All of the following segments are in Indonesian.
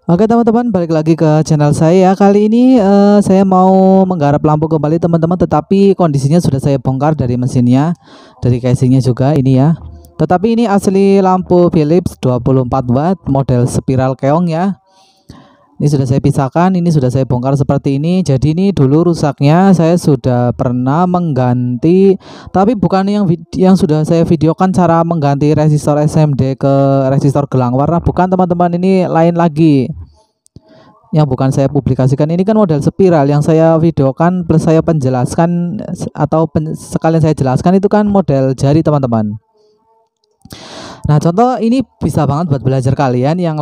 Oke teman-teman, balik lagi ke channel saya. Kali ini saya mau menggarap lampu kembali teman-teman, tetapi kondisinya sudah saya bongkar dari mesinnya, dari casingnya juga ini ya. Tetapi ini asli lampu Philips 24 watt model spiral keong ya. Ini sudah saya pisahkan, ini sudah saya bongkar seperti ini. Jadi ini dulu rusaknya saya sudah pernah mengganti, tapi bukan yang sudah saya videokan cara mengganti resistor SMD ke resistor gelang warna, bukan teman-teman, ini lain lagi. Yang bukan saya publikasikan ini kan model spiral, yang saya videokan plus saya penjelaskan atau sekalian saya jelaskan itu kan model jari teman-teman. Nah, contoh ini bisa banget buat belajar kalian yang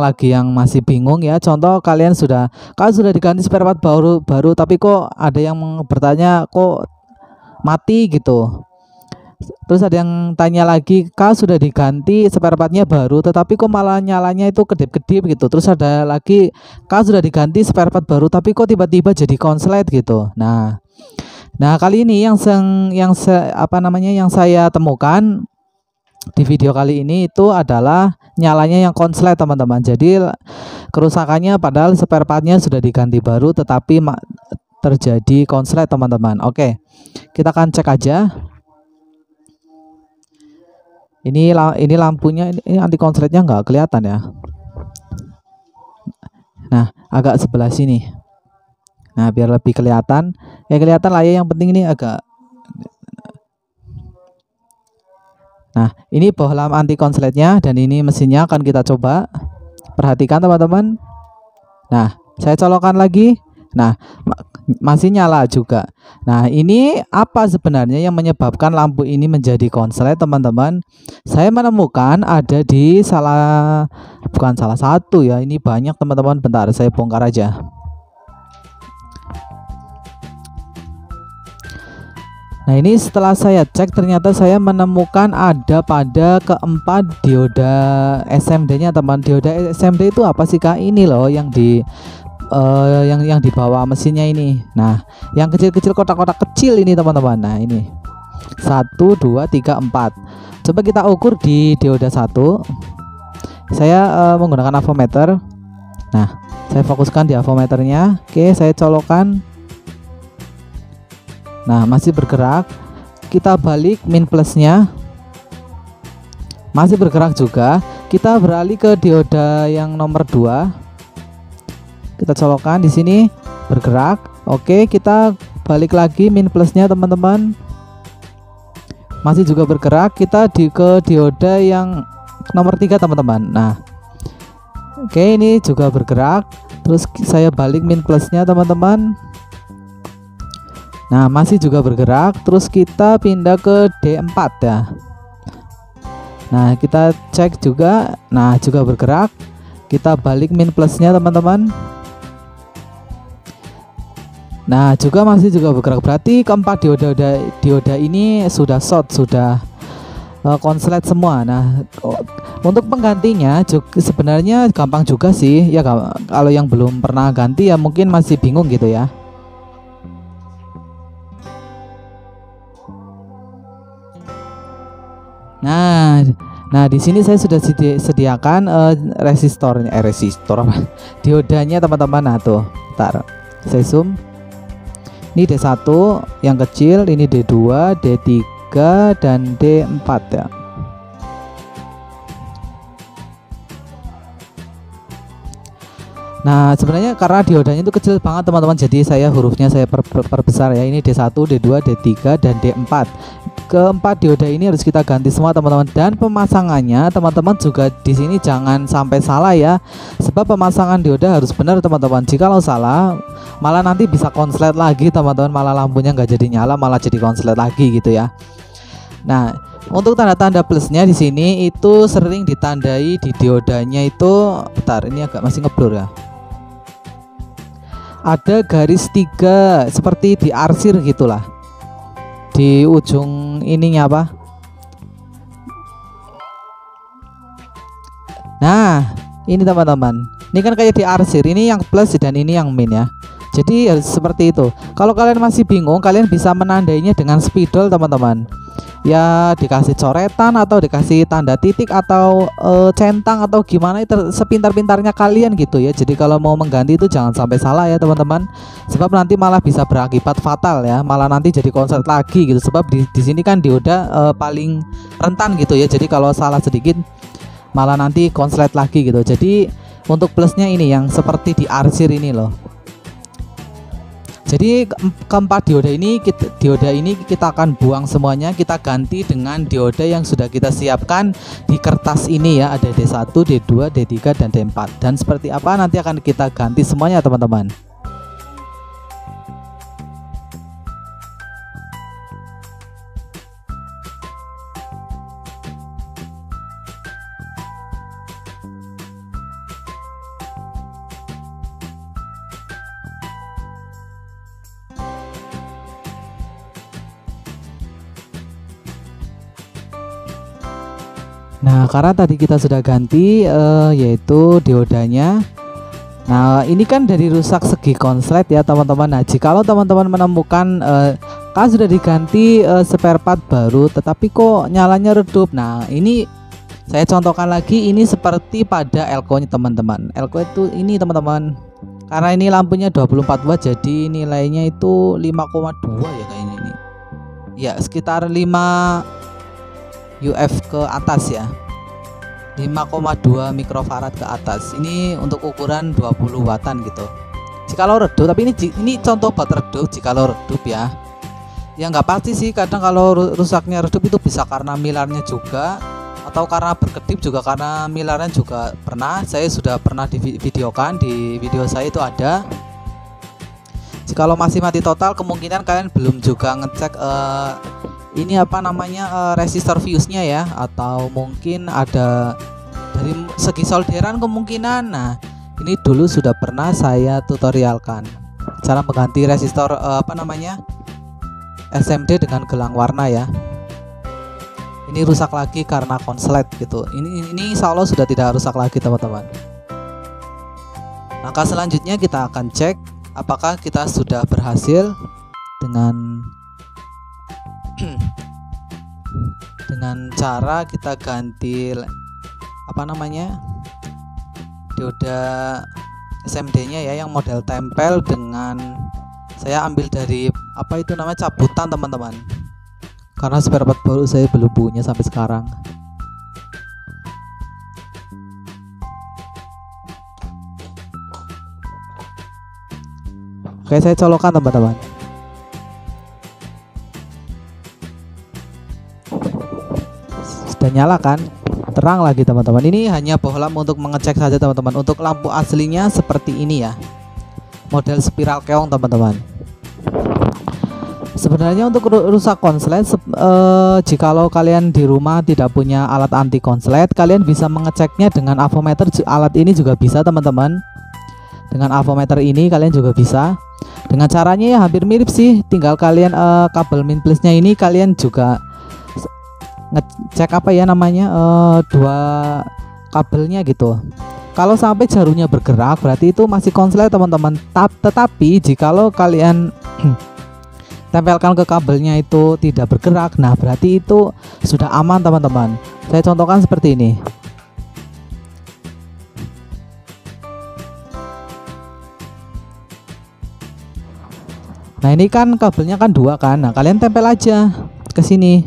masih bingung ya. Contoh kalian sudah diganti spare part baru tapi kok ada yang bertanya kok mati gitu. Terus ada yang tanya lagi, sudah diganti spare partnya baru tetapi kok malah nyalanya itu kedip-kedip gitu. Terus ada lagi, sudah diganti spare part baru tapi kok tiba-tiba jadi konslet gitu. Nah, kali ini yang saya temukan di video kali ini itu adalah nyalanya yang konslet teman-teman. Jadi kerusakannya padahal spare partnya sudah diganti baru tetapi terjadi konslet teman-teman. Oke, kita akan cek aja. Ini lampunya, ini anti konsletnya nggak kelihatan ya. Nah, agak sebelah sini. Nah, biar lebih kelihatan. Ya kelihatan lah ya, yang penting ini agak. Nah, ini bohlam anti konsletnya dan ini mesinnya akan kita coba. Perhatikan teman-teman. Nah, saya colokkan lagi. Nah, masih nyala juga. Nah, ini apa sebenarnya yang menyebabkan lampu ini menjadi konslet teman-teman? Saya menemukan ada di bukan salah satu ya, ini banyak teman-teman. Bentar, saya bongkar aja. Nah, ini setelah saya cek ternyata saya menemukan ada pada keempat dioda SMD-nya teman. Dioda SMD itu apa sih Kak? Ini loh yang di yang di bawah mesinnya ini. Nah, yang kecil-kecil, kotak-kotak kecil ini teman-teman. Nah, ini 1 2 3 4. Coba kita ukur di dioda 1. Saya menggunakan avometer. Nah, saya fokuskan di avometernya. Oke, saya colokkan. Nah, masih bergerak. Kita balik min plusnya, masih bergerak juga. Kita beralih ke dioda yang nomor 2. Kita colokkan di sini, bergerak. Oke, kita balik lagi min plusnya teman-teman, masih juga bergerak. Kita ke dioda yang nomor 3 teman-teman. Nah, oke, ini juga bergerak. Terus saya balik min plusnya teman-teman. Nah, masih juga bergerak. Terus kita pindah ke D4 ya. Nah, kita cek juga. Nah, juga bergerak. Kita balik min plusnya teman-teman. Nah, juga masih juga bergerak. Berarti keempat dioda ini sudah short, sudah konslet semua. Nah, untuk penggantinya juga sebenarnya gampang juga sih ya. Kalau yang belum pernah ganti ya mungkin masih bingung gitu ya. Nah, di sini saya sudah sediakan resistor apa? Diodanya teman-teman. Nah, tuh. Bentar. Saya zoom. Ini D1 yang kecil, ini D2, D3 dan D4 ya. Nah, sebenarnya karena diodanya itu kecil banget teman-teman, jadi saya hurufnya saya perbesar ya. Ini D1, D2, D3 dan D4. Keempat dioda ini harus kita ganti semua teman-teman. Dan pemasangannya teman-teman juga di sini jangan sampai salah ya. Sebab pemasangan dioda harus benar teman-teman. Jikalau salah, malah nanti bisa konslet lagi teman-teman. Malah lampunya nggak jadi nyala, malah jadi konslet lagi gitu ya. Nah, untuk tanda-tanda plusnya di sini itu sering ditandai di diodanya itu. Bentar, ini agak masih ngeblur ya. Ada garis 3 seperti diarsir gitulah di ujung ininya apa. Nah, ini teman-teman, ini kan kayak diarsir, ini yang plus dan ini yang min ya. Jadi harus seperti itu. Kalau kalian masih bingung, kalian bisa menandainya dengan spidol teman-teman. ya dikasih coretan atau dikasih tanda titik atau centang atau gimana, sepintar-pintarnya kalian gitu ya. Jadi kalau mau mengganti itu jangan sampai salah ya teman-teman, sebab nanti malah bisa berakibat fatal ya, malah nanti jadi konslet lagi gitu. Sebab di sini kan dioda paling rentan gitu ya, jadi kalau salah sedikit malah nanti konslet lagi gitu. Jadi untuk plusnya ini yang seperti di arsir ini loh. Jadi keempat dioda ini kita akan buang semuanya, kita ganti dengan dioda yang sudah kita siapkan di kertas ini ya. Ada D1, D2, D3 dan D4. Dan seperti apa nanti akan kita ganti semuanya teman-teman. Nah, karena tadi kita sudah ganti yaitu diodanya. Nah, ini kan dari rusak segi konslet ya teman-teman. Nah, jikalau teman-teman menemukan kan sudah diganti spare part baru tetapi kok nyalanya redup. Nah, ini saya contohkan lagi, ini seperti pada elko nya teman-teman. Elko itu ini teman-teman. Karena ini lampunya 24 watt jadi nilainya itu 5,2 ya kayaknya ini. Ya, sekitar 5 UF ke atas ya, 5,2 mikrofarad ke atas. Ini untuk ukuran 20 wattan gitu. Jikalau redup, tapi ini contoh buat redup. Jikalau redup ya nggak pasti sih, kadang kalau rusaknya redup itu bisa karena milarnya juga atau karena berkedip juga, karena milarnya juga pernah, saya sudah pernah divideokan di video saya itu ada. Jikalau masih mati total, kemungkinan kalian belum juga ngecek ini apa namanya resistor fuse-nya ya, atau mungkin ada dari segi solderan kemungkinan. Nah, ini dulu sudah pernah saya tutorialkan cara mengganti resistor apa namanya SMD dengan gelang warna ya. Ini rusak lagi karena konslet gitu. Ini insya Allah sudah tidak rusak lagi teman-teman. Maka selanjutnya kita akan cek apakah kita sudah berhasil dengan cara kita ganti apa namanya dioda SMD nya ya, yang model tempel dengan saya ambil dari apa itu namanya cabutan teman-teman, karena spare part baru saya belum punya sampai sekarang. Oke, saya colokan teman-teman. Sudah nyala kan, terang lagi teman-teman. Ini hanya bohlam untuk mengecek saja teman-teman. Untuk lampu aslinya seperti ini ya, model spiral keong teman-teman. Sebenarnya untuk rusak konslet, jikalau kalian di rumah tidak punya alat anti konslet, kalian bisa mengeceknya dengan avometer. Alat ini juga bisa teman-teman, dengan avometer ini kalian juga bisa. Dengan caranya ya hampir mirip sih, tinggal kalian kabel min plusnya ini kalian juga ngecek apa ya namanya dua kabelnya gitu. Kalau sampai jarunya bergerak berarti itu masih konslet teman-teman. Tetapi jikalau kalian tempelkan ke kabelnya itu tidak bergerak, nah berarti itu sudah aman teman-teman. Saya contohkan seperti ini. Nah, ini kan kabelnya kan dua kan. Nah, kalian tempel aja ke sini.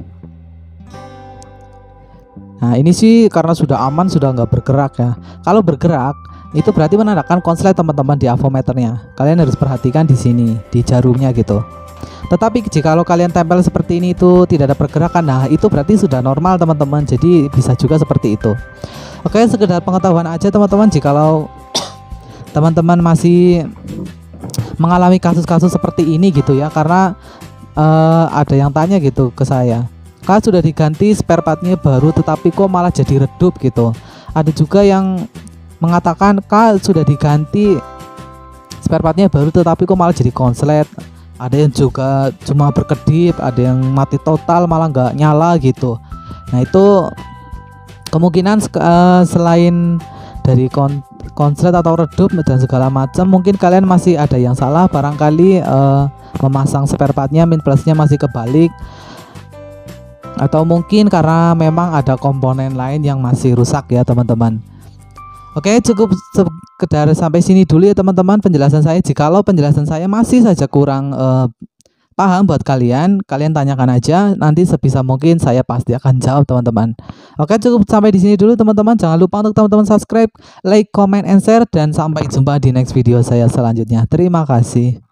Nah, ini sih karena sudah aman, sudah nggak bergerak ya. Kalau bergerak itu berarti menandakan konslet teman-teman di avometernya. Kalian harus perhatikan di sini, di jarumnya gitu. Tetapi jika kalian tempel seperti ini itu tidak ada pergerakan, nah itu berarti sudah normal teman-teman. Jadi bisa juga seperti itu. Oke, sekedar pengetahuan aja teman-teman, jikalau teman-teman masih mengalami kasus-kasus seperti ini gitu ya, karena ada yang tanya gitu ke saya, Kak sudah diganti spare partnya baru tetapi kok malah jadi redup gitu. Ada juga yang mengatakan Kak sudah diganti spare partnya baru tetapi kok malah jadi konslet. Ada yang juga cuma berkedip, ada yang mati total malah nggak nyala gitu. Nah itu kemungkinan selain dari konslet atau redup dan segala macam, mungkin kalian masih ada yang salah, barangkali memasang spare partnya min plusnya masih kebalik. atau mungkin karena memang ada komponen lain yang masih rusak ya teman-teman. Oke, cukup sekedar sampai sini dulu ya teman-teman penjelasan saya. Jikalau penjelasan saya masih saja kurang paham buat kalian tanyakan aja, nanti sebisa mungkin saya pasti akan jawab teman-teman. Oke, cukup sampai di sini dulu teman-teman. Jangan lupa untuk teman-teman subscribe, like, comment, and share, dan sampai jumpa di next video saya selanjutnya. Terima kasih.